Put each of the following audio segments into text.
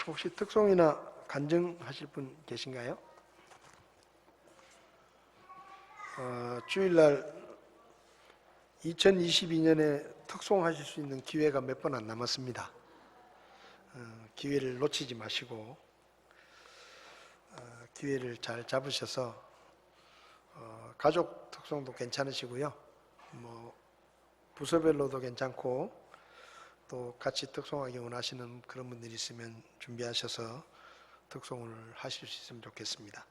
혹시 특송이나 간증하실 분 계신가요? 주일날 2022년에 특송하실 수 있는 기회가 몇 번 안 남았습니다. 기회를 놓치지 마시고 기회를 잘 잡으셔서 가족 특송도 괜찮으시고요. 부서별로도 괜찮고 또 같이 특송하기 원하시는 그런 분들이 있으면 준비하셔서 특송을 하실 수 있으면 좋겠습니다.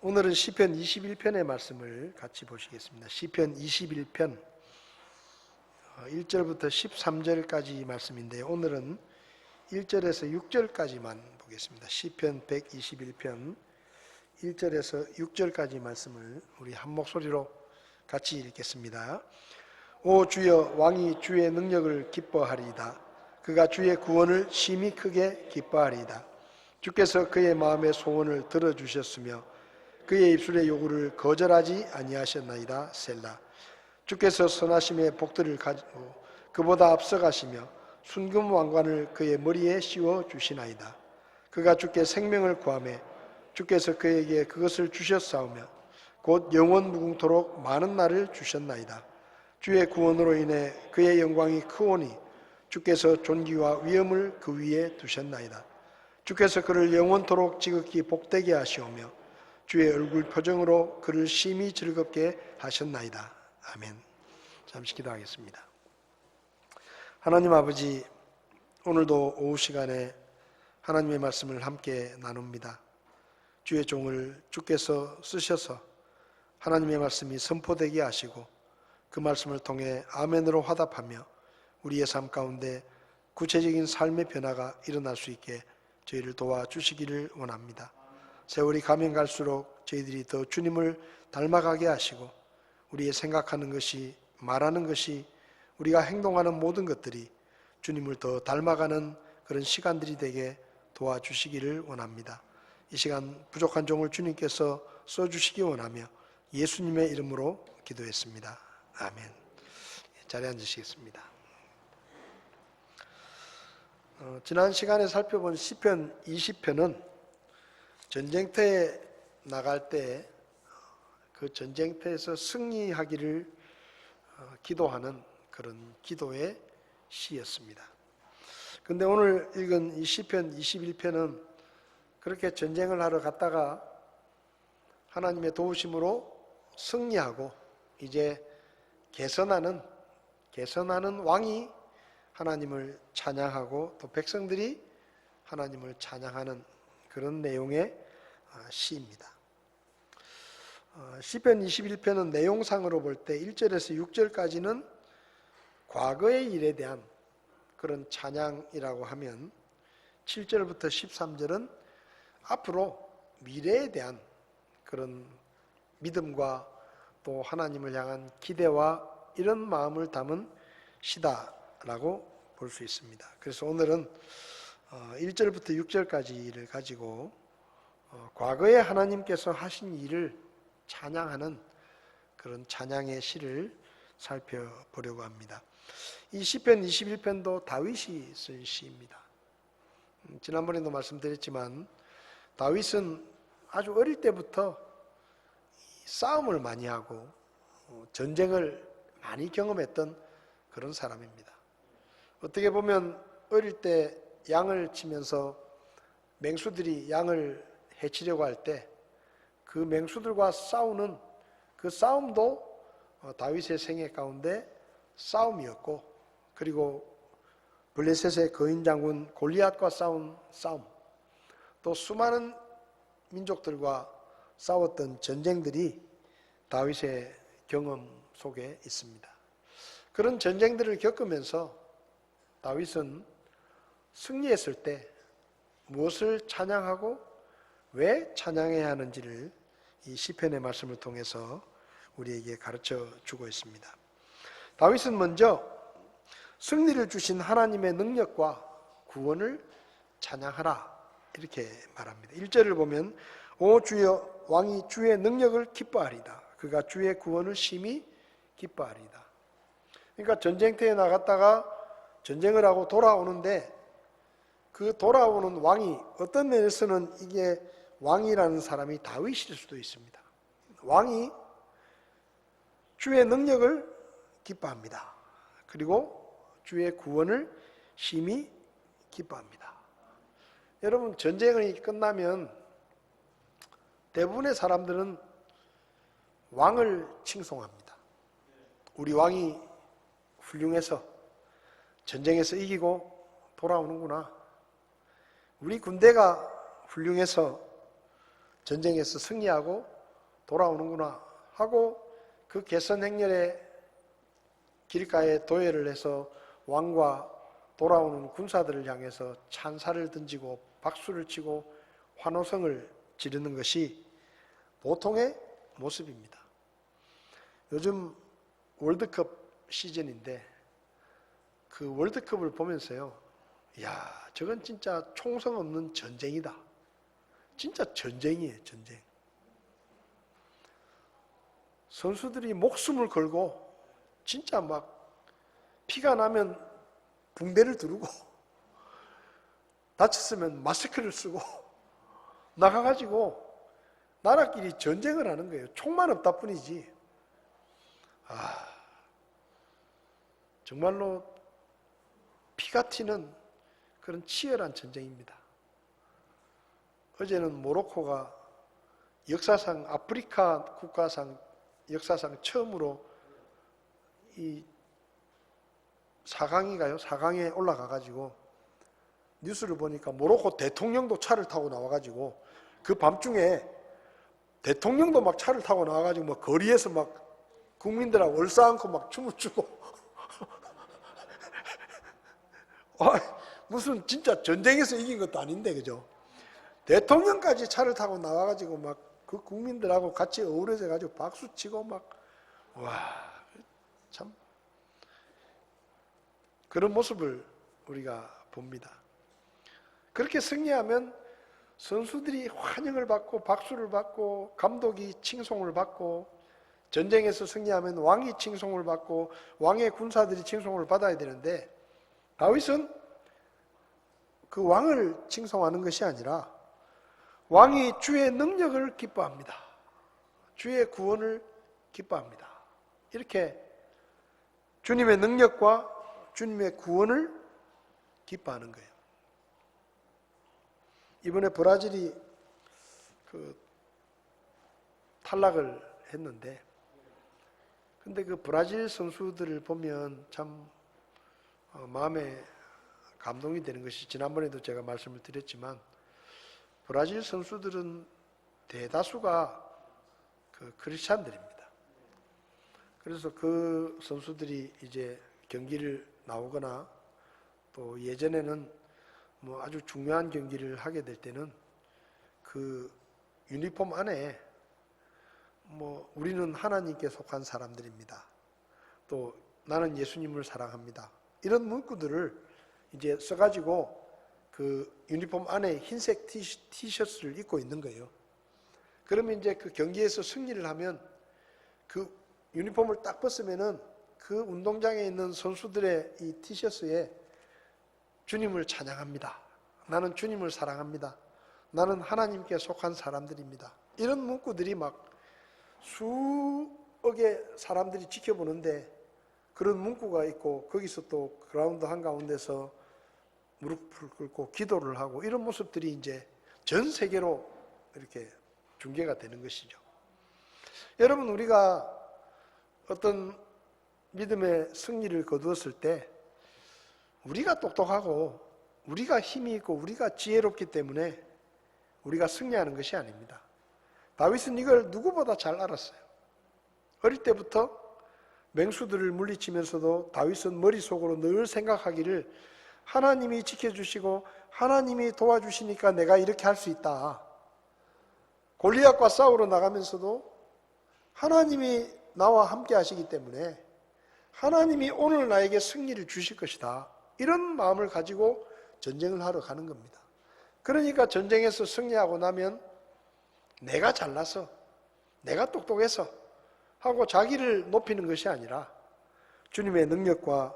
오늘은 시편 21편의 말씀을 같이 보시겠습니다. 시편 21편 1절부터 13절까지 말씀인데요. 오늘은 1절에서 6절까지만 보겠습니다. 시편 121편 1절에서 6절까지 말씀을 우리 한 목소리로 같이 읽겠습니다. 오 주여, 왕이 주의 능력을 기뻐하리이다. 그가 주의 구원을 심히 크게 기뻐하리이다. 주께서 그의 마음의 소원을 들어주셨으며 그의 입술의 요구를 거절하지 아니하셨나이다. 셀라. 주께서 선하심의 복들을 가지고 그보다 앞서가시며 순금 왕관을 그의 머리에 씌워 주시나이다. 그가 주께 생명을 구하매 주께서 그에게 그것을 주셨사오며 곧 영원 무궁토록 많은 날을 주셨나이다. 주의 구원으로 인해 그의 영광이 크오니 주께서 존귀와 위엄을 그 위에 두셨나이다. 주께서 그를 영원토록 지극히 복되게 하시오며 주의 얼굴 표정으로 그를 심히 즐겁게 하셨나이다. 아멘. 잠시 기도하겠습니다. 하나님 아버지, 오늘도 오후 시간에 하나님의 말씀을 함께 나눕니다. 주의 종을 주께서 쓰셔서 하나님의 말씀이 선포되게 하시고 그 말씀을 통해 아멘으로 화답하며 우리의 삶 가운데 구체적인 삶의 변화가 일어날 수 있게 저희를 도와주시기를 원합니다. 세월이 가면 갈수록 저희들이 더 주님을 닮아가게 하시고 우리의 생각하는 것이, 말하는 것이, 우리가 행동하는 모든 것들이 주님을 더 닮아가는 그런 시간들이 되게 도와주시기를 원합니다. 이 시간 부족한 종을 주님께서 써주시기 원하며 예수님의 이름으로 기도했습니다. 아멘. 자리에 앉으시겠습니다. 지난 시간에 살펴본 시편 20편은 전쟁터에 나갈 때 그 전쟁터에서 승리하기를 기도하는 그런 기도의 시였습니다. 그런데 오늘 읽은 이 시편 21편은 그렇게 전쟁을 하러 갔다가 하나님의 도우심으로 승리하고 이제 개선하는 왕이 하나님을 찬양하고 또 백성들이 하나님을 찬양하는 그런 내용의 시입니다. 시편 21편은 내용상으로 볼 때 1절에서 6절까지는 과거의 일에 대한 그런 찬양이라고 하면 7절부터 13절은 앞으로 미래에 대한 그런 믿음과 또 하나님을 향한 기대와 이런 마음을 담은 시다라고 볼 수 있습니다. 그래서 오늘은 1절부터 6절까지를 가지고 과거에 하나님께서 하신 일을 찬양하는 그런 찬양의 시를 살펴보려고 합니다. 이 시편 21편도 다윗이 쓴 시입니다. 지난번에도 말씀드렸지만 다윗은 아주 어릴 때부터 싸움을 많이 하고 전쟁을 많이 경험했던 그런 사람입니다. 어떻게 보면 어릴 때 양을 치면서 맹수들이 양을 해치려고 할 때 그 맹수들과 싸우는 그 싸움도 다윗의 생애 가운데 싸움이었고, 그리고 블레셋의 거인 장군 골리앗과 싸운 싸움, 또 수많은 민족들과 싸웠던 전쟁들이 다윗의 경험 속에 있습니다. 그런 전쟁들을 겪으면서 다윗은 승리했을 때 무엇을 찬양하고 왜 찬양해야 하는지를 이 시편의 말씀을 통해서 우리에게 가르쳐 주고 있습니다. 다윗은 먼저 승리를 주신 하나님의 능력과 구원을 찬양하라 이렇게 말합니다. 1절을 보면 오 주여, 왕이 주의 능력을 기뻐하리다. 그가 주의 구원을 심히 기뻐하리다. 그러니까 전쟁터에 나갔다가 전쟁을 하고 돌아오는데 그 돌아오는 왕이 어떤 면에서는 이게 왕이라는 사람이 다윗일 수도 있습니다. 왕이 주의 능력을 기뻐합니다. 그리고 주의 구원을 심히 기뻐합니다. 여러분, 전쟁이 끝나면 대부분의 사람들은 왕을 칭송합니다. 우리 왕이 훌륭해서 전쟁에서 이기고 돌아오는구나. 우리 군대가 훌륭해서 전쟁에서 승리하고 돌아오는구나 하고 그 개선 행렬에 길가에 도회를 해서 왕과 돌아오는 군사들을 향해서 찬사를 던지고 박수를 치고 환호성을 지르는 것이 보통의 모습입니다. 요즘 월드컵 시즌인데 그 월드컵을 보면서요, 야, 저건 진짜 총성 없는 전쟁이다. 진짜 전쟁이에요, 전쟁. 선수들이 목숨을 걸고 진짜 막 피가 나면 붕대를 두르고 다쳤으면 마스크를 쓰고 나가가지고 나라끼리 전쟁을 하는 거예요. 총만 없다 뿐이지. 정말로 피가 튀는 그런 치열한 전쟁입니다. 어제는 모로코가 역사상 아프리카 국가상 역사상 처음으로 이 4강인가요? 4강에 올라가가지고 뉴스를 보니까 모로코 대통령도 차를 타고 나와가지고 그 밤중에 대통령도 막 차를 타고 나와가지고 막 거리에서 막 국민들하고 얼싸안고 막 춤을 추고 무슨 진짜 전쟁에서 이긴 것도 아닌데, 그죠? 대통령까지 차를 타고 나와가지고 막 그 국민들하고 같이 어우러져 가지고 박수 치고 막, 참 그런 모습을 우리가 봅니다. 그렇게 승리하면 선수들이 환영을 받고 박수를 받고 감독이 칭송을 받고, 전쟁에서 승리하면 왕이 칭송을 받고 왕의 군사들이 칭송을 받아야 되는데, 다윗은 그 왕을 칭송하는 것이 아니라 왕이 주의 능력을 기뻐합니다. 주의 구원을 기뻐합니다. 이렇게 주님의 능력과 주님의 구원을 기뻐하는 거예요. 이번에 브라질이 그 탈락을 했는데, 근데 그 브라질 선수들을 보면 참 마음에 감동이 되는 것이, 지난번에도 제가 말씀을 드렸지만 브라질 선수들은 대다수가 그 크리스찬들입니다. 그래서 그 선수들이 이제 경기를 나오거나 또 예전에는 뭐 아주 중요한 경기를 하게 될 때는 그 유니폼 안에 뭐 우리는 하나님께 속한 사람들입니다. 또 나는 예수님을 사랑합니다. 이런 문구들을 이제 써가지고 그 유니폼 안에 흰색 티셔츠를 입고 있는 거예요. 그러면 이제 그 경기에서 승리를 하면 그 유니폼을 딱 벗으면은 그 운동장에 있는 선수들의 이 티셔츠에 주님을 찬양합니다. 나는 주님을 사랑합니다. 나는 하나님께 속한 사람들입니다. 이런 문구들이 막 수억의 사람들이 지켜보는데 그런 문구가 있고, 거기서 또 그라운드 한가운데서 무릎을 꿇고 기도를 하고, 이런 모습들이 이제 전 세계로 이렇게 중계가 되는 것이죠. 여러분, 우리가 어떤 믿음의 승리를 거두었을 때 우리가 똑똑하고 우리가 힘이 있고 우리가 지혜롭기 때문에 우리가 승리하는 것이 아닙니다. 다윗은 이걸 누구보다 잘 알았어요. 어릴 때부터 맹수들을 물리치면서도 다윗은 머릿속으로 늘 생각하기를, 하나님이 지켜주시고 하나님이 도와주시니까 내가 이렇게 할 수 있다. 골리앗과 싸우러 나가면서도 하나님이 나와 함께 하시기 때문에 하나님이 오늘 나에게 승리를 주실 것이다. 이런 마음을 가지고 전쟁을 하러 가는 겁니다. 그러니까 전쟁에서 승리하고 나면 내가 잘나서, 내가 똑똑해서 하고 자기를 높이는 것이 아니라 주님의 능력과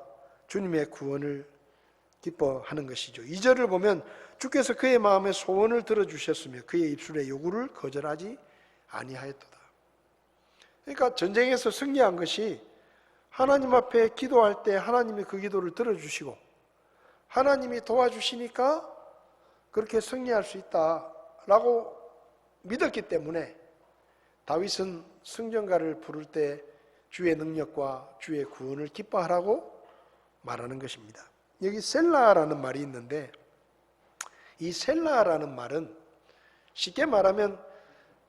주님의 구원을 기뻐하는 것이죠. 2절을 보면 주께서 그의 마음에 소원을 들어주셨으며 그의 입술의 요구를 거절하지 아니하였도다. 그러니까 전쟁에서 승리한 것이 하나님 앞에 기도할 때 하나님이 그 기도를 들어주시고 하나님이 도와주시니까 그렇게 승리할 수 있다라고 믿었기 때문에 다윗은 승전가를 부를 때 주의 능력과 주의 구원을 기뻐하라고 말하는 것입니다. 여기 셀라라는 말이 있는데 이 셀라라는 말은 쉽게 말하면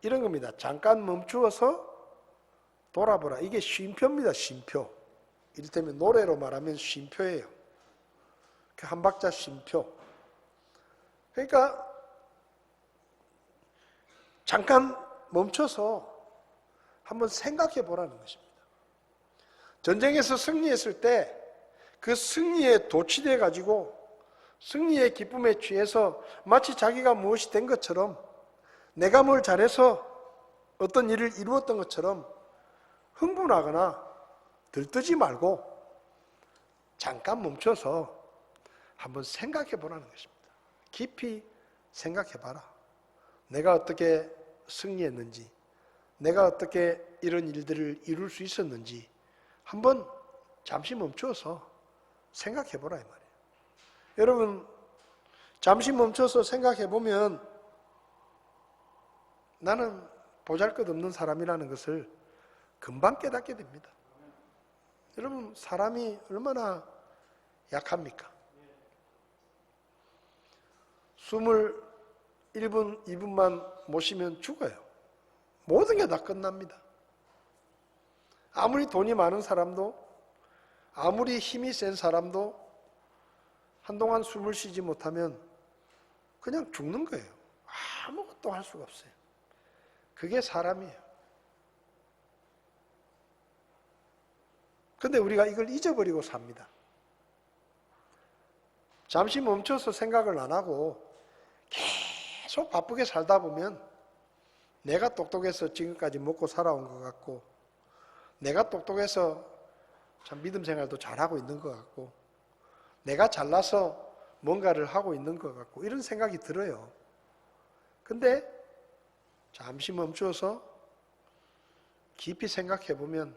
이런 겁니다. 잠깐 멈추어서 돌아보라. 이게 쉼표입니다. 쉼표. 이를테면 노래로 말하면 쉼표예요. 한 박자 쉼표. 그러니까 잠깐 멈춰서 한번 생각해 보라는 것입니다. 전쟁에서 승리했을 때 그 승리에 도취돼 가지고 승리의 기쁨에 취해서 마치 자기가 무엇이 된 것처럼 내가 뭘 잘해서 어떤 일을 이루었던 것처럼 흥분하거나 들뜨지 말고 잠깐 멈춰서 한번 생각해 보라는 것입니다. 깊이 생각해 봐라. 내가 어떻게 승리했는지, 내가 어떻게 이런 일들을 이룰 수 있었는지 한번 잠시 멈춰서 생각해 보라 이 말이에요. 여러분, 잠시 멈춰서 생각해 보면 나는 보잘것없는 사람이라는 것을 금방 깨닫게 됩니다. 여러분, 사람이 얼마나 약합니까? 숨을 1분, 2분만 못 쉬면 죽어요. 모든 게 다 끝납니다. 아무리 돈이 많은 사람도, 아무리 힘이 센 사람도 한동안 숨을 쉬지 못하면 그냥 죽는 거예요. 아무것도 할 수가 없어요. 그게 사람이에요. 근데 우리가 이걸 잊어버리고 삽니다. 잠시 멈춰서 생각을 안 하고 계속 바쁘게 살다 보면 내가 똑똑해서 지금까지 먹고 살아온 것 같고 내가 똑똑해서 참 믿음 생활도 잘하고 있는 것 같고 내가 잘나서 뭔가를 하고 있는 것 같고 이런 생각이 들어요. 근데 잠시 멈추어서 깊이 생각해 보면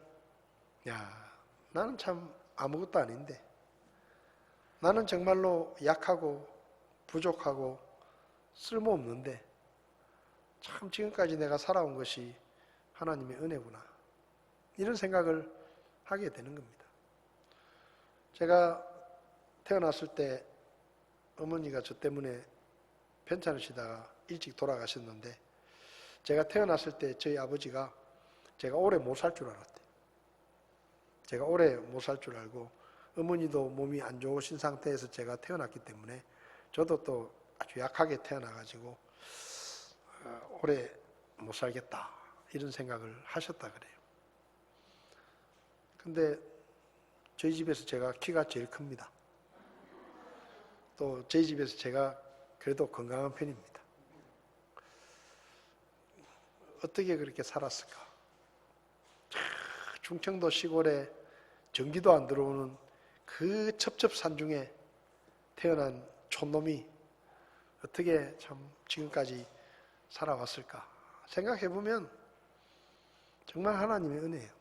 야, 나는 참 아무것도 아닌데 나는 정말로 약하고 부족하고 쓸모없는데 참 지금까지 내가 살아온 것이 하나님의 은혜구나. 이런 생각을 하게 되는 겁니다. 제가 태어났을 때 어머니가 저 때문에 편찮으시다가 일찍 돌아가셨는데 제가 태어났을 때 저희 아버지가 제가 오래 못 살 줄 알았대요. 제가 오래 못 살 줄 알고 어머니도 몸이 안 좋으신 상태에서 제가 태어났기 때문에 저도 또 아주 약하게 태어나가지고 오래 못 살겠다 이런 생각을 하셨다 그래요. 근데 저희 집에서 제가 키가 제일 큽니다. 또 저희 집에서 제가 그래도 건강한 편입니다. 어떻게 그렇게 살았을까? 충청도 시골에 전기도 안 들어오는 그 첩첩산중에 태어난 촌놈이 어떻게 참 지금까지 살아왔을까? 생각해보면 정말 하나님의 은혜예요.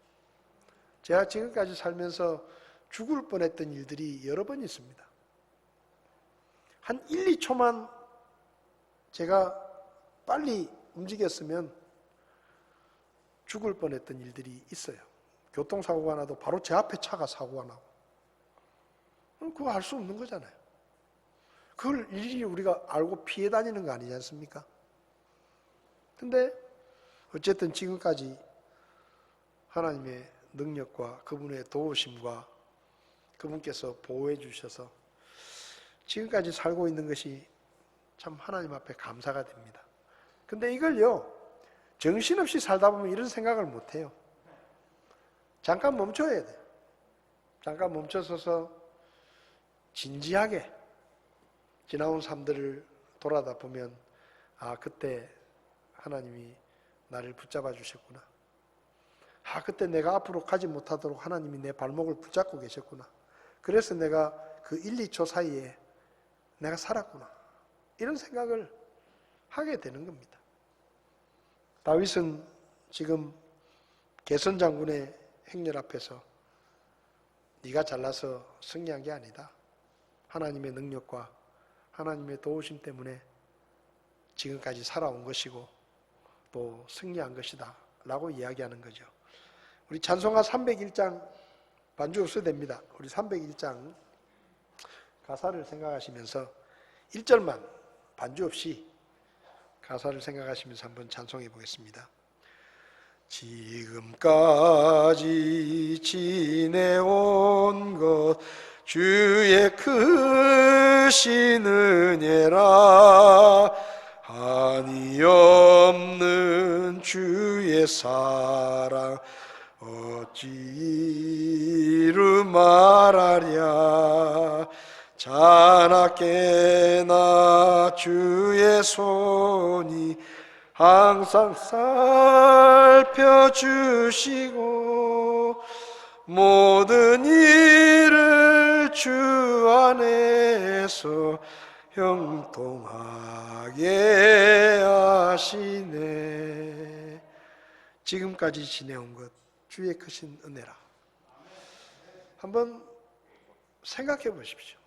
제가 지금까지 살면서 죽을 뻔했던 일들이 여러 번 있습니다. 한 1, 2초만 제가 빨리 움직였으면 죽을 뻔했던 일들이 있어요. 교통사고가 나도 바로 제 앞에 차가 사고가 나고 그거 알 수 없는 거잖아요. 그걸 일일이 우리가 알고 피해 다니는 거 아니지 않습니까? 근데 어쨌든 지금까지 하나님의 능력과 그분의 도우심과 그분께서 보호해 주셔서 지금까지 살고 있는 것이 참 하나님 앞에 감사가 됩니다. 근데 이걸요, 정신없이 살다 보면 이런 생각을 못 해요. 잠깐 멈춰야 돼요. 잠깐 멈춰서서 진지하게 지나온 삶들을 돌아다 보면 아, 그때 하나님이 나를 붙잡아 주셨구나. 아, 그때 내가 앞으로 가지 못하도록 하나님이 내 발목을 붙잡고 계셨구나. 그래서 내가 그 1, 2초 사이에 내가 살았구나. 이런 생각을 하게 되는 겁니다. 다윗은 지금 게선 장군의 행렬 앞에서 네가 잘나서 승리한 게 아니다. 하나님의 능력과 하나님의 도우심 때문에 지금까지 살아온 것이고 또 승리한 것이다 라고 이야기하는 거죠. 우리 찬송가 301장 반주 없어도 됩니다. 우리 301장 가사를 생각하시면서 1절만 반주 없이 가사를 생각하시면서 한번 찬송해 보겠습니다. 지금까지 지내온 것 주의 크신 은혜라 한이 없는 주의 사랑 어찌 이루 말하랴 자나깨나 주의 손이 항상 살펴주시고 모든 일을 주 안에서 형통하게 하시네. 지금까지 지내온 것 주의 크신 은혜라. 한번 생각해 보십시오.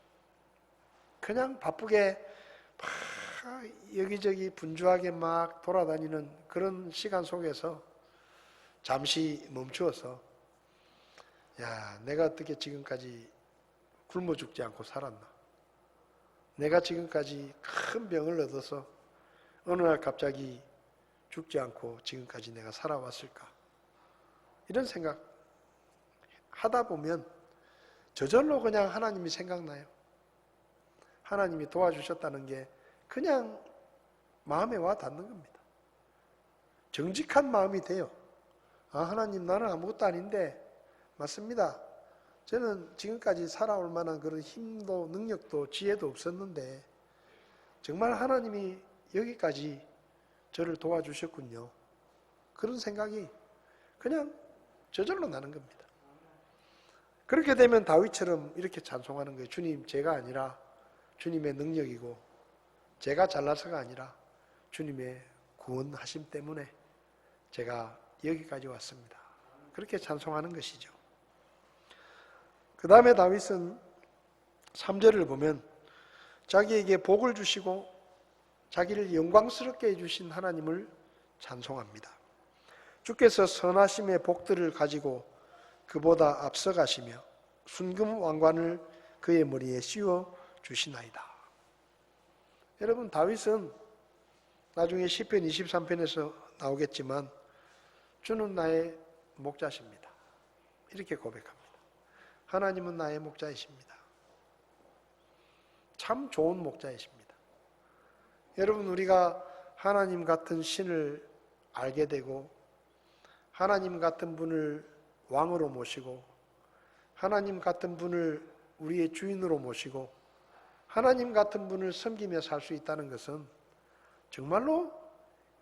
그냥 바쁘게 막 여기저기 분주하게 막 돌아다니는 그런 시간 속에서 잠시 멈추어서 야, 내가 어떻게 지금까지 굶어 죽지 않고 살았나? 내가 지금까지 큰 병을 얻어서 어느 날 갑자기 죽지 않고 지금까지 내가 살아왔을까? 이런 생각 하다 보면 저절로 그냥 하나님이 생각나요. 하나님이 도와주셨다는 게 그냥 마음에 와 닿는 겁니다. 정직한 마음이 돼요. 아, 하나님 나는 아무것도 아닌데 맞습니다. 저는 지금까지 살아올 만한 그런 힘도 능력도 지혜도 없었는데 정말 하나님이 여기까지 저를 도와주셨군요. 그런 생각이 그냥 저절로 나는 겁니다. 그렇게 되면 다윗처럼 이렇게 찬송하는 거예요. 주님, 제가 아니라 주님의 능력이고 제가 잘나서가 아니라 주님의 구원하심 때문에 제가 여기까지 왔습니다. 그렇게 찬송하는 것이죠. 그 다음에 다윗은 3절을 보면 자기에게 복을 주시고 자기를 영광스럽게 해주신 하나님을 찬송합니다. 주께서 선하심의 복들을 가지고 그보다 앞서가시며 순금 왕관을 그의 머리에 씌워 주시나이다. 여러분, 다윗은 나중에 시편 23편에서 나오겠지만 주는 나의 목자십니다. 이렇게 고백합니다. 하나님은 나의 목자이십니다. 참 좋은 목자이십니다. 여러분, 우리가 하나님 같은 신을 알게 되고 하나님 같은 분을 왕으로 모시고 하나님 같은 분을 우리의 주인으로 모시고 하나님 같은 분을 섬기며 살 수 있다는 것은 정말로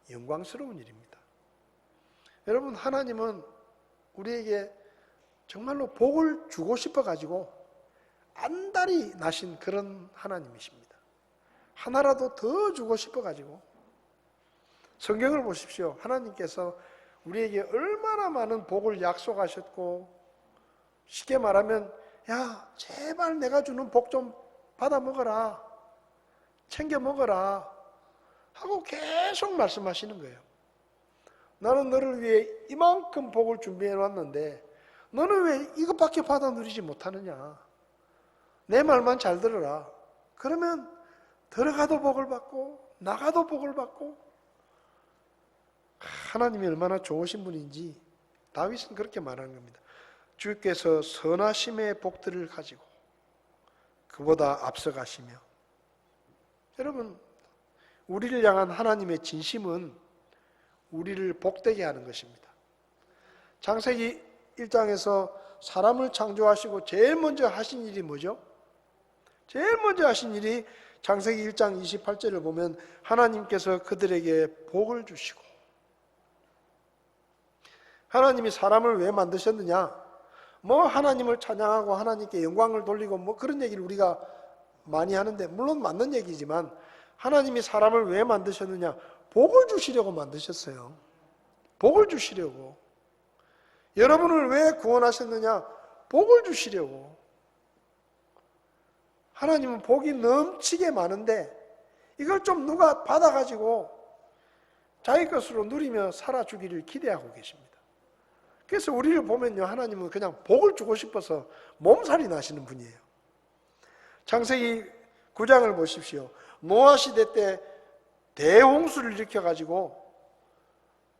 영광스러운 일입니다. 여러분, 하나님은 우리에게 정말로 복을 주고 싶어가지고 안달이 나신 그런 하나님이십니다. 하나라도 더 주고 싶어가지고 성경을 보십시오. 하나님께서 우리에게 얼마나 많은 복을 약속하셨고 쉽게 말하면 야, 제발 내가 주는 복 좀 받아 먹어라. 챙겨 먹어라. 하고 계속 말씀하시는 거예요. 나는 너를 위해 이만큼 복을 준비해 놨는데 너는 왜 이것밖에 받아 누리지 못하느냐. 내 말만 잘 들어라. 그러면 들어가도 복을 받고 나가도 복을 받고 하나님이 얼마나 좋으신 분인지 다윗은 그렇게 말하는 겁니다. 주께서 선하심의 복들을 가지고 그보다 앞서가시며. 여러분, 우리를 향한 하나님의 진심은 우리를 복되게 하는 것입니다. 창세기 1장에서 사람을 창조하시고 제일 먼저 하신 일이 뭐죠? 제일 먼저 하신 일이 창세기 1장 28절을 보면 하나님께서 그들에게 복을 주시고. 하나님이 사람을 왜 만드셨느냐? 뭐 하나님을 찬양하고 하나님께 영광을 돌리고 뭐 그런 얘기를 우리가 많이 하는데, 물론 맞는 얘기지만 하나님이 사람을 왜 만드셨느냐? 복을 주시려고 만드셨어요. 복을 주시려고. 여러분을 왜 구원하셨느냐? 복을 주시려고. 하나님은 복이 넘치게 많은데 이걸 좀 누가 받아가지고 자기 것으로 누리며 살아주기를 기대하고 계십니다. 그래서 우리를 보면요, 하나님은 그냥 복을 주고 싶어서 몸살이 나시는 분이에요. 창세기 9장을 보십시오. 노아 시대 때 대홍수를 일으켜가지고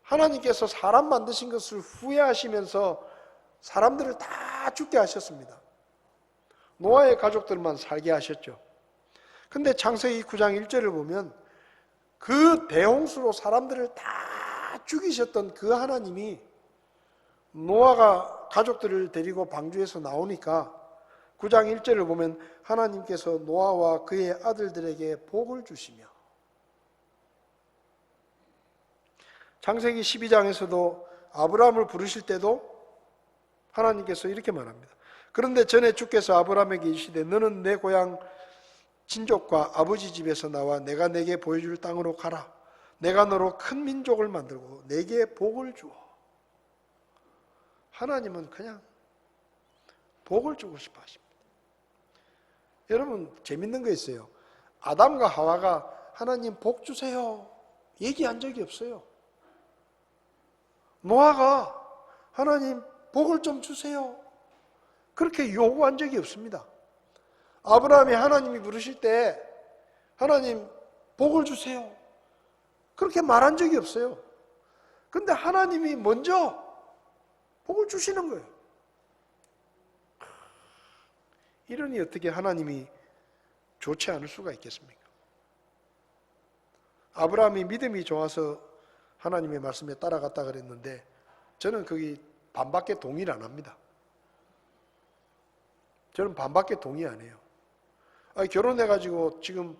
하나님께서 사람 만드신 것을 후회하시면서 사람들을 다 죽게 하셨습니다. 노아의 가족들만 살게 하셨죠. 근데 창세기 9장 1절을 보면 그 대홍수로 사람들을 다 죽이셨던 그 하나님이 노아가 가족들을 데리고 방주에서 나오니까 9장 1절을 보면 하나님께서 노아와 그의 아들들에게 복을 주시며, 창세기 12장에서도 아브라함을 부르실 때도 하나님께서 이렇게 말합니다. 그런데 전에 주께서 아브라함에게 이르시되 너는 내 고향 친족과 아버지 집에서 나와 내가 내게 보여줄 땅으로 가라. 내가 너로 큰 민족을 만들고 내게 복을 주어. 하나님은 그냥 복을 주고 싶어 하십니다. 여러분, 재밌는 거 있어요. 아담과 하와가 하나님 복 주세요 얘기한 적이 없어요. 노아가 하나님 복을 좀 주세요 그렇게 요구한 적이 없습니다. 아브라함이 하나님이 부르실 때 하나님 복을 주세요 그렇게 말한 적이 없어요. 근데 하나님이 먼저 복을 주시는 거예요. 이러니 어떻게 하나님이 좋지 않을 수가 있겠습니까? 아브라함이 믿음이 좋아서 하나님의 말씀에 따라갔다 그랬는데 저는 거기 반밖에 동의를 안 합니다. 저는 반밖에 동의 안 해요. 결혼해가지고 지금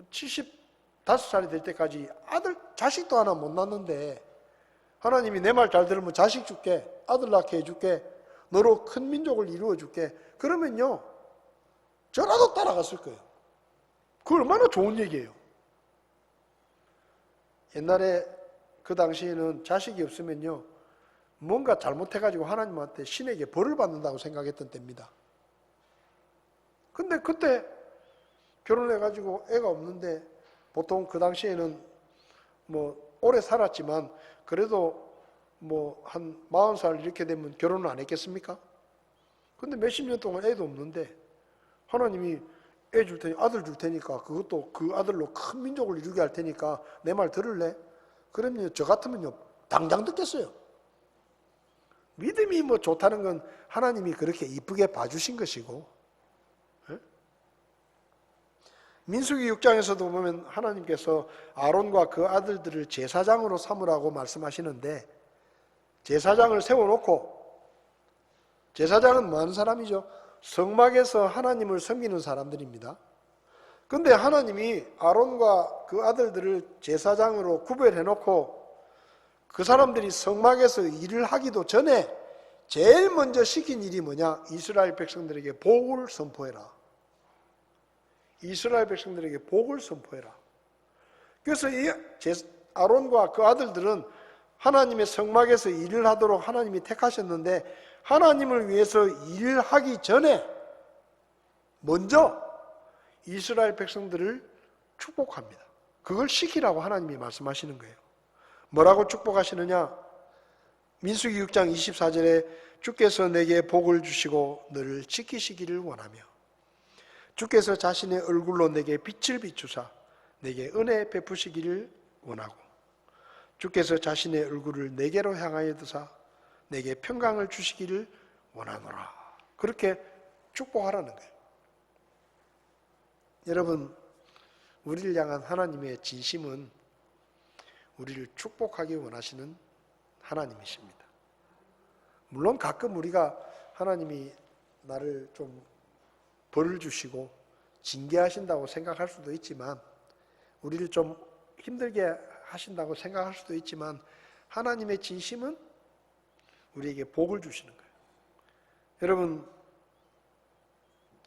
75살이 될 때까지 자식도 하나 못 낳는데 하나님이 내 말 잘 들으면 자식 줄게, 아들 낳게 해줄게, 너로 큰 민족을 이루어 줄게. 그러면요, 저라도 따라갔을 거예요. 그거 얼마나 좋은 얘기예요. 옛날에 그 당시에는 자식이 없으면요, 뭔가 잘못해가지고 하나님한테 신에게 벌을 받는다고 생각했던 때입니다. 근데 그때 결혼해가지고 애가 없는데 보통 그 당시에는 오래 살았지만 그래도 한 40살 이렇게 되면 결혼을 안 했겠습니까? 근데 몇십 년 동안 애도 없는데 하나님이 애 줄 테니 아들 줄 테니까 그것도 그 아들로 큰 민족을 이루게 할 테니까 내 말 들을래? 그러면 저 같으면요 당장 듣겠어요. 믿음이 좋다는 건 하나님이 그렇게 이쁘게 봐주신 것이고, 민수기 6장에서도 보면 하나님께서 아론과 그 아들들을 제사장으로 삼으라고 말씀하시는데 제사장을 세워놓고, 제사장은 뭐 하는 사람이죠? 성막에서 하나님을 섬기는 사람들입니다. 근데 하나님이 아론과 그 아들들을 제사장으로 구별해놓고 그 사람들이 성막에서 일을 하기도 전에 제일 먼저 시킨 일이 뭐냐? 이스라엘 백성들에게 복을 선포해라. 이스라엘 백성들에게 복을 선포해라. 그래서 이 아론과 그 아들들은 하나님의 성막에서 일을 하도록 하나님이 택하셨는데 하나님을 위해서 일하기 전에 먼저 이스라엘 백성들을 축복합니다. 그걸 시키라고 하나님이 말씀하시는 거예요. 뭐라고 축복하시느냐? 민수기 6장 24절에 주께서 내게 복을 주시고 너를 지키시기를 원하며 주께서 자신의 얼굴로 내게 빛을 비추사 내게 은혜 베푸시기를 원하고 주께서 자신의 얼굴을 내게로 향하여 드사 내게 평강을 주시기를 원하노라. 그렇게 축복하라는 거예요. 여러분, 우리를 향한 하나님의 진심은 우리를 축복하기 원하시는 하나님이십니다. 물론 가끔 우리가 하나님이 나를 좀 벌을 주시고 징계하신다고 생각할 수도 있지만, 우리를 좀 힘들게 하신다고 생각할 수도 있지만, 하나님의 진심은 우리에게 복을 주시는 거예요. 여러분,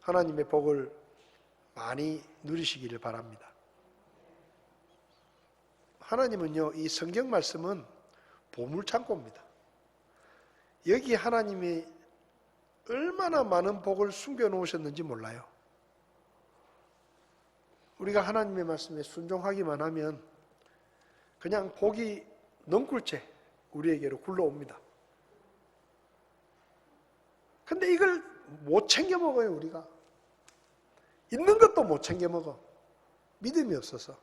하나님의 복을 많이 누리시기를 바랍니다. 하나님은요, 이 성경 말씀은 보물창고입니다. 여기 하나님이 얼마나 많은 복을 숨겨 놓으셨는지 몰라요. 우리가 하나님의 말씀에 순종하기만 하면 그냥 복이 넝굴째 우리에게로 굴러옵니다. 근데 이걸 못 챙겨 먹어요, 우리가. 있는 것도 못 챙겨 먹어. 믿음이 없어서.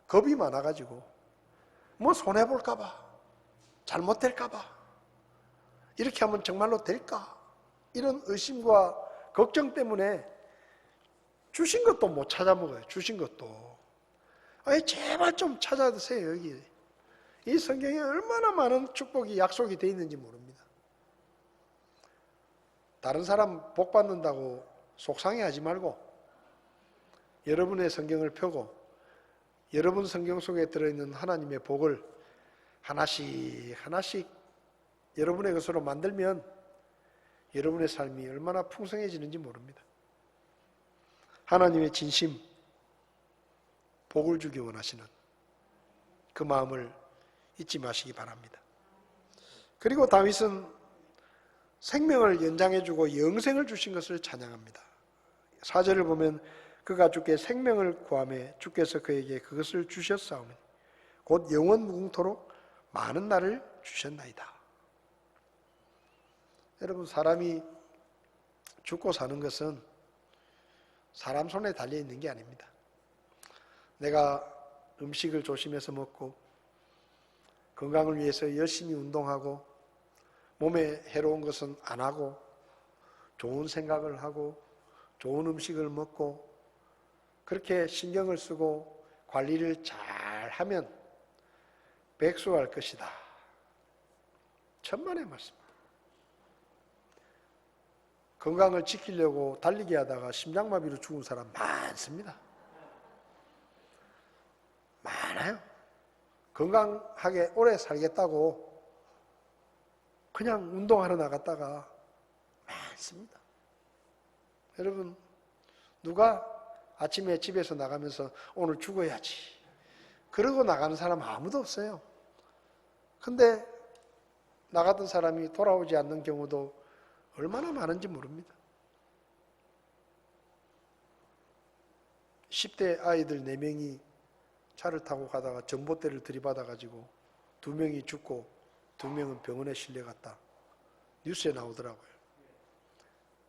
겁이 많아가지고. 뭐 손해볼까봐. 잘못될까봐. 이렇게 하면 정말로 될까? 이런 의심과 걱정 때문에 주신 것도 못 찾아 먹어요. 주신 것도. 아니, 제발 좀 찾아 드세요, 여기. 이 성경에 얼마나 많은 축복이 약속이 되어 있는지 모릅니다. 다른 사람 복 받는다고 속상해하지 말고 여러분의 성경을 펴고 여러분 성경 속에 들어있는 하나님의 복을 하나씩 하나씩 여러분의 것으로 만들면 여러분의 삶이 얼마나 풍성해지는지 모릅니다. 하나님의 진심, 복을 주기 원하시는 그 마음을 잊지 마시기 바랍니다. 그리고 다윗은 생명을 연장해주고 영생을 주신 것을 찬양합니다. 4절을 보면 그가 주께 생명을 구하매 주께서 그에게 그것을 주셨사오니 곧 영원 무궁토록 많은 날을 주셨나이다. 여러분, 사람이 죽고 사는 것은 사람 손에 달려 있는 게 아닙니다. 내가 음식을 조심해서 먹고 건강을 위해서 열심히 운동하고 몸에 해로운 것은 안 하고 좋은 생각을 하고 좋은 음식을 먹고 그렇게 신경을 쓰고 관리를 잘 하면 백수할 것이다. 천만의 말씀. 건강을 지키려고 달리기 하다가 심장마비로 죽은 사람 많습니다. 많아요. 건강하게 오래 살겠다고 그냥 운동하러 나갔다가 많습니다. 여러분, 누가 아침에 집에서 나가면서 오늘 죽어야지 그러고 나가는 사람 아무도 없어요. 근데 나갔던 사람이 돌아오지 않는 경우도 얼마나 많은지 모릅니다. 10대 아이들 4명이 차를 타고 가다가 전봇대를 들이받아가지고 2명이 죽고 2명은 병원에 실려갔다. 뉴스에 나오더라고요.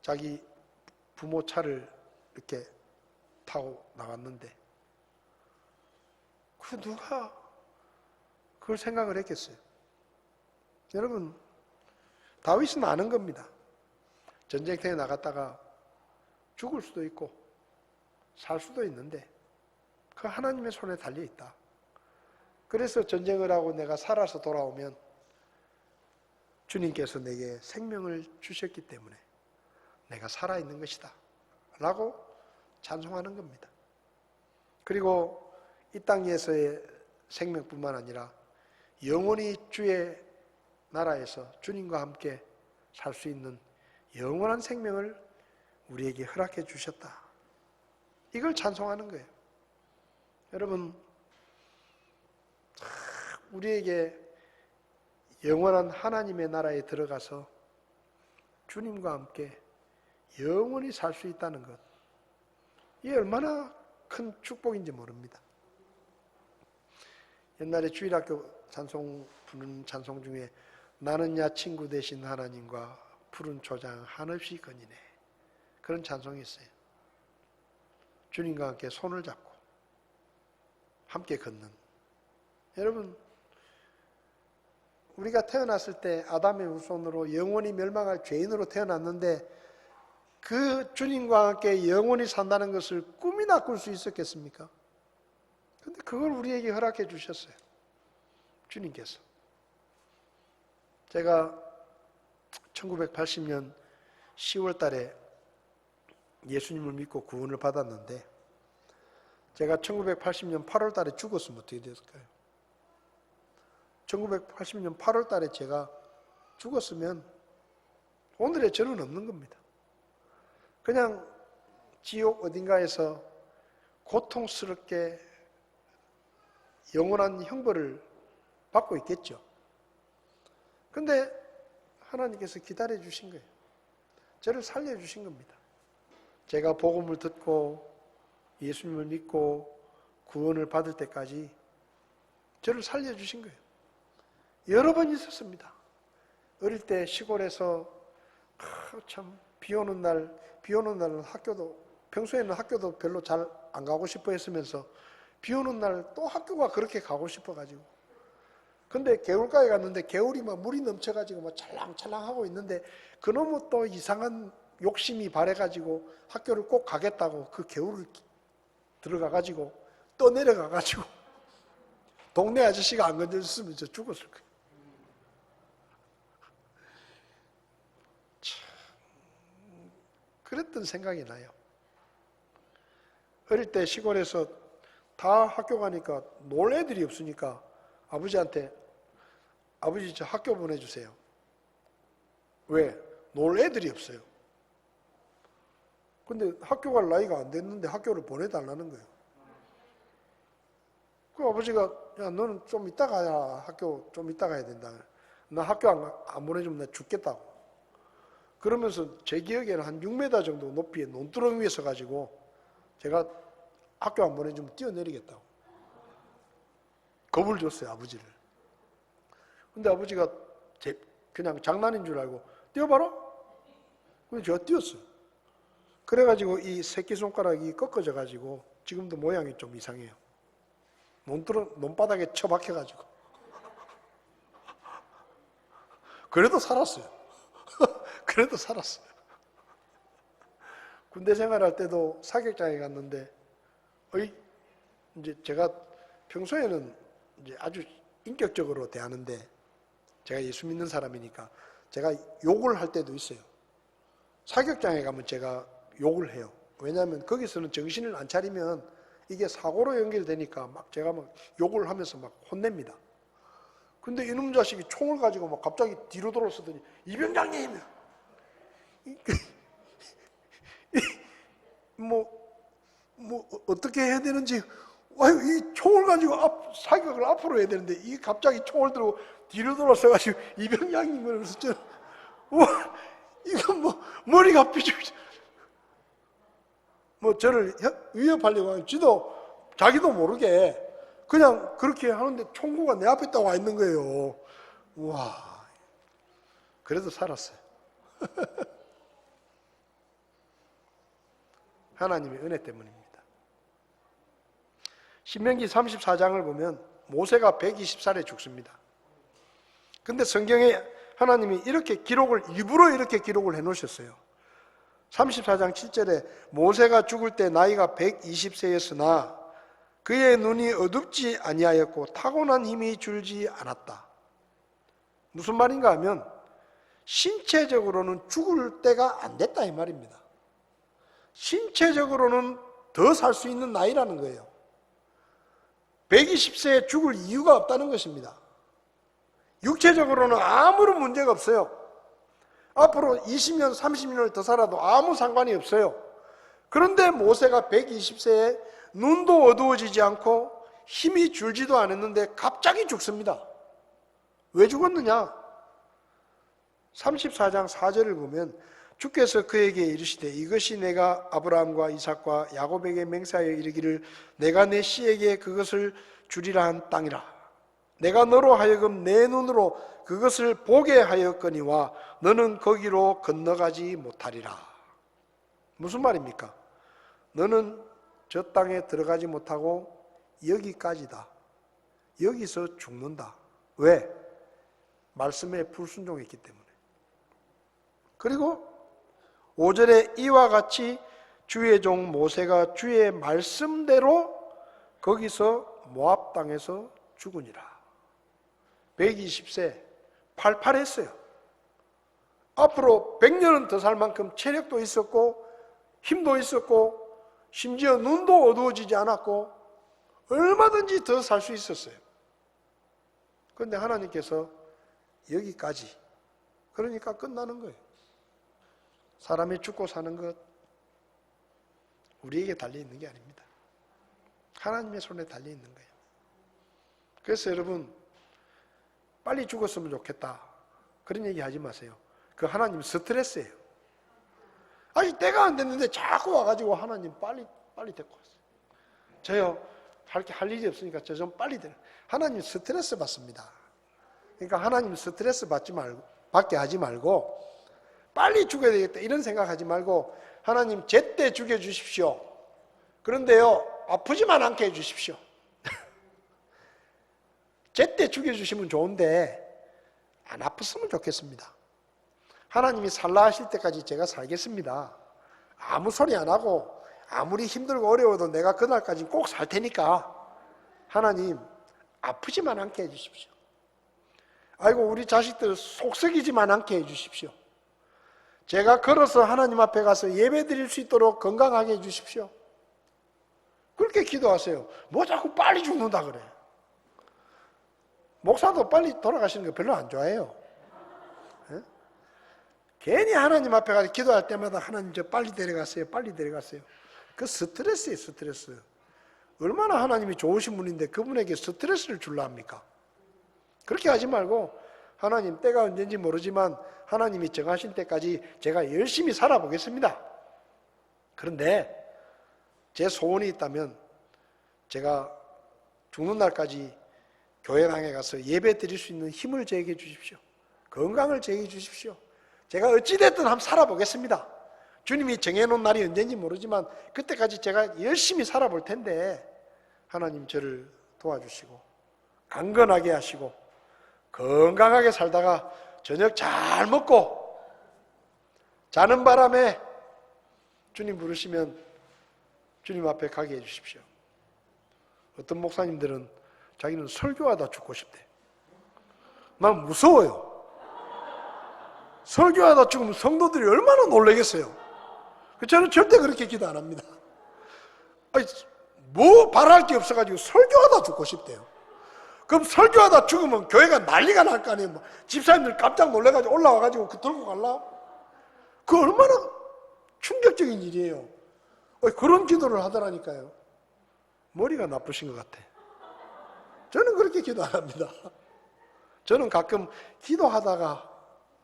자기 부모 차를 이렇게 타고 나갔는데 그 누가 그걸 생각을 했겠어요? 여러분, 다윗은 아는 겁니다. 전쟁터에 나갔다가 죽을 수도 있고 살 수도 있는데 그 하나님의 손에 달려있다. 그래서 전쟁을 하고 내가 살아서 돌아오면 주님께서 내게 생명을 주셨기 때문에 내가 살아있는 것이다 라고 찬송하는 겁니다. 그리고 이 땅에서의 생명뿐만 아니라 영원히 주의 나라에서 주님과 함께 살 수 있는 영원한 생명을 우리에게 허락해 주셨다. 이걸 찬송하는 거예요. 여러분, 우리에게 영원한 하나님의 나라에 들어가서 주님과 함께 영원히 살 수 있다는 것, 이게 얼마나 큰 축복인지 모릅니다. 옛날에 주일학교 찬송 부르는 찬송 중에 나는 야 친구 되신 하나님과 푸른 초장 한없이 거니네, 그런 찬송이 있어요. 주님과 함께 손을 잡고 함께 걷는. 여러분, 우리가 태어났을 때 아담의 후손으로 영원히 멸망할 죄인으로 태어났는데 그 주님과 함께 영원히 산다는 것을 꿈이나 꿀 수 있었겠습니까? 그런데 그걸 우리에게 허락해 주셨어요. 주님께서. 제가 1980년 10월 달에 예수님을 믿고 구원을 받았는데 제가 1980년 8월 달에 죽었으면 어떻게 됐을까요? 1980년 8월 달에 제가 죽었으면 오늘의 저는 없는 겁니다. 그냥 지옥 어딘가에서 고통스럽게 영원한 형벌을 받고 있겠죠. 근데 하나님께서 기다려 주신 거예요. 저를 살려 주신 겁니다. 제가 복음을 듣고 예수님을 믿고 구원을 받을 때까지 저를 살려 주신 거예요. 여러 번 있었습니다. 어릴 때 시골에서 참 비 오는 날은 학교도, 평소에는 학교도 별로 잘 안 가고 싶어 했으면서 비 오는 날 또 학교가 그렇게 가고 싶어 가지고, 근데 개울가에 갔는데 개울이 막 물이 넘쳐가지고 막 찰랑찰랑하고 있는데 그놈의 또 이상한 욕심이 발해가지고 학교를 꼭 가겠다고 그 개울을 들어가가지고 떠내려가가지고 동네 아저씨가 안 건져줬으면 저 죽었을 거예요. 참, 그랬던 생각이 나요. 어릴 때 시골에서 다 학교 가니까 놀 애들이 없으니까 아버지한테 아버지 저 학교 보내주세요. 왜? 놀 애들이 없어요. 근데 학교 갈 나이가 안 됐는데 학교를 보내달라는 거예요. 그 아버지가 야 너는 좀 이따 가야 학교 좀 이따 가야 된다. 나 학교 안 보내주면 나 죽겠다고. 그러면서 제 기억에는 한 6m 정도 높이의 논두렁 위에 서가지고 제가 학교 안 보내주면 뛰어내리겠다고 겁을 줬어요, 아버지를. 근데 아버지가 그냥 장난인 줄 알고 뛰어봐라? 그래서 제가 뛰었어요. 그래가지고 이 새끼손가락이 꺾어져가지고 지금도 모양이 좀 이상해요. 논바닥에 처박혀가지고. 그래도 살았어요. 그래도 살았어요. 군대 생활할 때도 사격장에 갔는데, 이제 제가 평소에는 이제 아주 인격적으로 대하는데, 제가 예수 믿는 사람이니까 제가 욕을 할 때도 있어요. 사격장에 가면 제가 욕을 해요. 왜냐하면 거기서는 정신을 안 차리면 이게 사고로 연결되니까 막 제가 막 욕을 하면서 막 혼냅니다. 근데 이놈 자식이 총을 가지고 막 갑자기 뒤로 돌아서더니 이병장님 뭐 어떻게 해야 되는지, 이 총을 가지고 사격을 앞으로 해야 되는데 이 갑자기 총을 들고 뒤로 돌아서가지고 이병장님을 그래서 저는 이건 뭐 머리가 삐죽 저를 위협하려고 하는 자기도 모르게 그냥 그렇게 하는데 총구가 내 앞에 딱 와 있는 거예요. 우와, 그래도 살았어요. 하나님의 은혜 때문입니다. 신명기 34장을 보면 모세가 120살에 죽습니다. 근데 성경에 하나님이 이렇게 일부러 이렇게 기록을 해놓으셨어요. 34장 7절에 모세가 죽을 때 나이가 120세였으나 그의 눈이 어둡지 아니하였고 타고난 힘이 줄지 않았다. 무슨 말인가 하면 신체적으로는 죽을 때가 안 됐다 이 말입니다. 신체적으로는 더 살 수 있는 나이라는 거예요. 120세에 죽을 이유가 없다는 것입니다. 육체적으로는 아무런 문제가 없어요. 앞으로 20년, 30년을 더 살아도 아무 상관이 없어요. 그런데 모세가 120세에 눈도 어두워지지 않고 힘이 줄지도 않았는데 갑자기 죽습니다. 왜 죽었느냐? 34장 4절을 보면 주께서 그에게 이르시되 이것이 내가 아브라함과 이삭과 야곱에게 맹세하여 이르기를 내가 내 씨에게 그것을 주리라 한 땅이라. 내가 너로 하여금 내 눈으로 그것을 보게 하였거니와 너는 거기로 건너가지 못하리라. 무슨 말입니까? 너는 저 땅에 들어가지 못하고 여기까지다. 여기서 죽는다. 왜? 말씀에 불순종했기 때문에. 그리고 5절에 이와 같이 주의 종 모세가 주의 말씀대로 거기서 모압 땅에서 죽으니라. 120세 팔팔했어요. 앞으로 100년은 더 살 만큼 체력도 있었고 힘도 있었고 심지어 눈도 어두워지지 않았고 얼마든지 더 살 수 있었어요. 그런데 하나님께서 여기까지, 그러니까 끝나는 거예요. 사람이 죽고 사는 것 우리에게 달려있는 게 아닙니다. 하나님의 손에 달려있는 거예요. 그래서 여러분, 빨리 죽었으면 좋겠다 그런 얘기 하지 마세요. 그 하나님 스트레스예요. 아직 때가 안 됐는데 자꾸 와가지고 하나님 빨리 데리고 왔어요. 저요 할 일이 없으니까 저 좀 빨리 데려. 하나님 스트레스 받습니다. 그러니까 하나님 스트레스 받게 하지 말고 빨리 죽어야 되겠다 이런 생각하지 말고 하나님 제때 죽여주십시오. 그런데요 아프지만 않게 해주십시오. 제때 죽여주시면 좋은데 안 아팠으면 좋겠습니다. 하나님이 살라 하실 때까지 제가 살겠습니다. 아무 소리 안 하고 아무리 힘들고 어려워도 내가 그날까지 꼭 살 테니까 하나님 아프지만 않게 해주십시오. 아이고 우리 자식들 속썩이지만 않게 해주십시오. 제가 걸어서 하나님 앞에 가서 예배 드릴 수 있도록 건강하게 해주십시오. 그렇게 기도하세요. 뭐 자꾸 빨리 죽는다 그래. 목사도 빨리 돌아가시는 거 별로 안 좋아해요. 예? 괜히 하나님 앞에 가서 기도할 때마다 하나님 저 빨리 데려가세요. 빨리 데려가세요. 그 스트레스예요. 스트레스. 얼마나 하나님이 좋으신 분인데 그분에게 스트레스를 줄라 합니까? 그렇게 하지 말고 하나님 때가 언젠지 모르지만 하나님이 정하신 때까지 제가 열심히 살아보겠습니다. 그런데 제 소원이 있다면 제가 죽는 날까지 교회당에 가서 예배 드릴 수 있는 힘을 제게 주십시오. 건강을 제게 주십시오. 제가 어찌됐든 한번 살아보겠습니다. 주님이 정해놓은 날이 언젠지 모르지만 그때까지 제가 열심히 살아볼 텐데 하나님 저를 도와주시고 강건하게 하시고 건강하게 살다가 저녁 잘 먹고 자는 바람에 주님 부르시면 주님 앞에 가게 해주십시오. 어떤 목사님들은 자기는 설교하다 죽고 싶대. 난 무서워요. 설교하다 죽으면 성도들이 얼마나 놀라겠어요. 저는 절대 그렇게 기도 안 합니다. 아니, 뭐 바랄 게 없어가지고 설교하다 죽고 싶대요. 그럼 설교하다 죽으면 교회가 난리가 날 거 아니에요. 집사님들 깜짝 놀래가지고 올라와가지고 들고 갈라? 그 얼마나 충격적인 일이에요. 그런 기도를 하더라니까요. 머리가 나쁘신 것 같아. 저는 그렇게 기도 안 합니다. 저는 가끔 기도하다가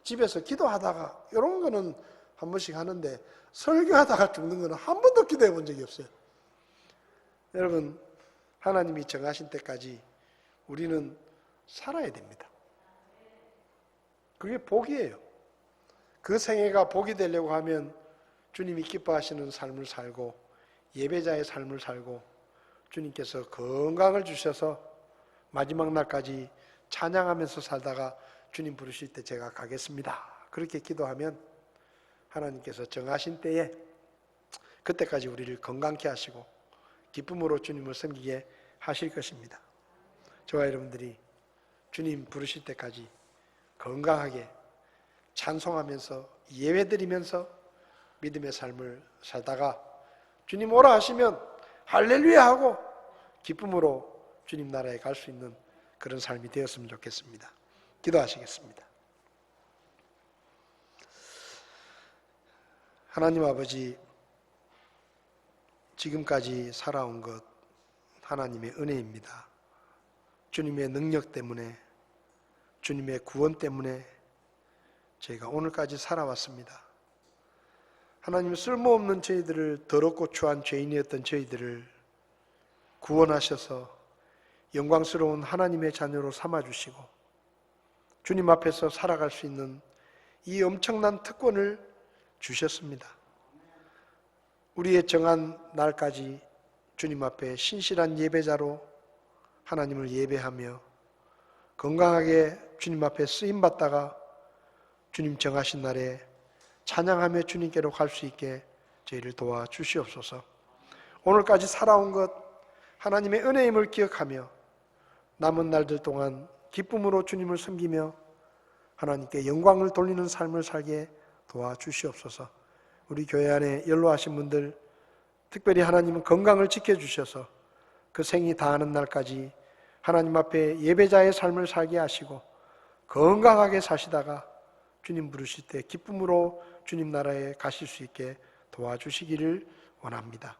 집에서 기도하다가 이런 거는 한 번씩 하는데 설교하다가 죽는 거는 한 번도 기도해 본 적이 없어요. 여러분 하나님이 정하신 때까지 우리는 살아야 됩니다. 그게 복이에요. 그 생애가 복이 되려고 하면 주님이 기뻐하시는 삶을 살고 예배자의 삶을 살고 주님께서 건강을 주셔서 마지막 날까지 찬양하면서 살다가 주님 부르실 때 제가 가겠습니다. 그렇게 기도하면 하나님께서 정하신 때에 그때까지 우리를 건강케 하시고 기쁨으로 주님을 섬기게 하실 것입니다. 저와 여러분들이 주님 부르실 때까지 건강하게 찬송하면서 예배드리면서 믿음의 삶을 살다가 주님 오라 하시면 할렐루야 하고 기쁨으로 주님 나라에 갈 수 있는 그런 삶이 되었으면 좋겠습니다. 기도하시겠습니다. 하나님 아버지, 지금까지 살아온 것 하나님의 은혜입니다. 주님의 능력 때문에, 주님의 구원 때문에 저희가 오늘까지 살아왔습니다. 하나님, 쓸모없는 저희들을 더럽고 추한 죄인이었던 저희들을 구원하셔서 영광스러운 하나님의 자녀로 삼아주시고 주님 앞에서 살아갈 수 있는 이 엄청난 특권을 주셨습니다. 우리의 정한 날까지 주님 앞에 신실한 예배자로 하나님을 예배하며 건강하게 주님 앞에 쓰임받다가 주님 정하신 날에 찬양하며 주님께로 갈 수 있게 저희를 도와주시옵소서. 오늘까지 살아온 것 하나님의 은혜임을 기억하며 남은 날들 동안 기쁨으로 주님을 섬기며 하나님께 영광을 돌리는 삶을 살게 도와주시옵소서. 우리 교회 안에 연로하신 분들 특별히 하나님은 건강을 지켜주셔서 그 생이 다하는 날까지 하나님 앞에 예배자의 삶을 살게 하시고 건강하게 사시다가 주님 부르실 때 기쁨으로 주님 나라에 가실 수 있게 도와주시기를 원합니다.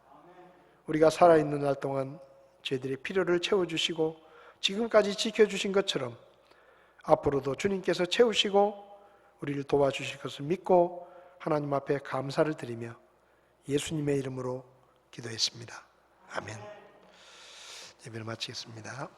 우리가 살아있는 날 동안 저희들의 필요를 채워주시고 지금까지 지켜주신 것처럼 앞으로도 주님께서 채우시고 우리를 도와주실 것을 믿고 하나님 앞에 감사를 드리며 예수님의 이름으로 기도했습니다. 아멘. 예배를 마치겠습니다.